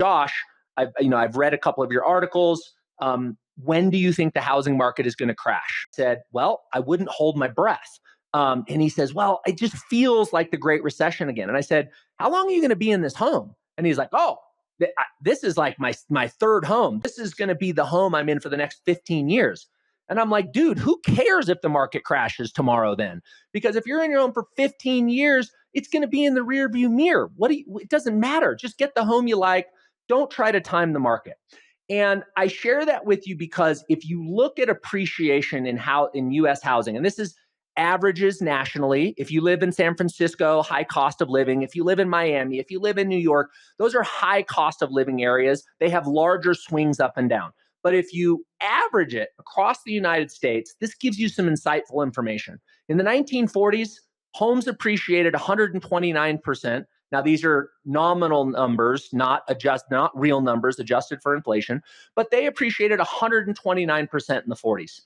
Josh, I've read a couple of your articles. When do you think the housing market is going to crash? I said, well, I wouldn't hold my breath. And he says, well, it just feels like the Great Recession again. And I said, how long are you going to be in this home? And he's like, oh, this is like my third home. This is going to be the home I'm in for the next 15 years. And I'm like, dude, who cares if the market crashes tomorrow then? Because if you're in your home for 15 years, it's going to be in the rear view mirror. It doesn't matter. Just get the home you like. Don't try to time the market. And I share that with you because if you look at appreciation in US housing, and this is averages nationally, if you live in San Francisco, high cost of living, if you live in Miami, if you live in New York, those are high cost of living areas. They have larger swings up and down. But if you average it across the United States, this gives you some insightful information. In the 1940s, homes appreciated 129%. Now, these are nominal numbers, not real numbers, adjusted for inflation, but they appreciated 129% in the 40s.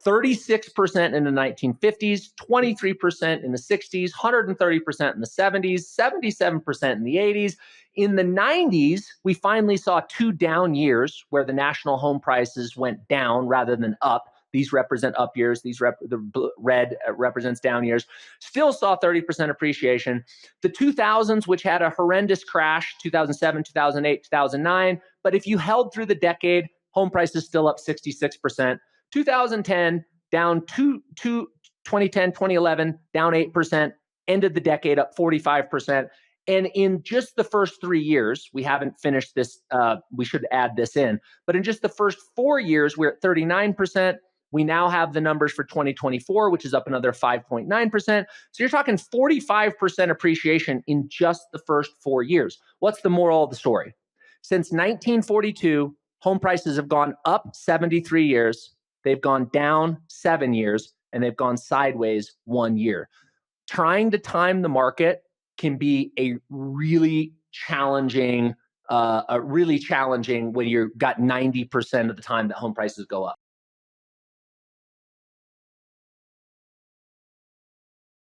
36% in the 1950s, 23% in the 60s, 130% in the 70s, 77% in the 80s. In the 90s, we finally saw two down years where the national home prices went down rather than up. These represent up years. The red represents down years. Still saw 30% appreciation. The 2000s, which had a horrendous crash, 2007, 2008, 2009. But if you held through the decade, home prices still up 66%. 2010, down 2010, 2011, down 8%, ended the decade up 45%. And in just the first 3 years, we haven't finished this, we should add this in, but in just the first 4 years, we're at 39%. We now have the numbers for 2024, which is up another 5.9%. So you're talking 45% appreciation in just the first 4 years. What's the moral of the story? Since 1942, home prices have gone up 73 years. They've gone down 7 years, and they've gone sideways 1 year. Trying to time the market can be a really challenging when you've got 90% of the time that home prices go up.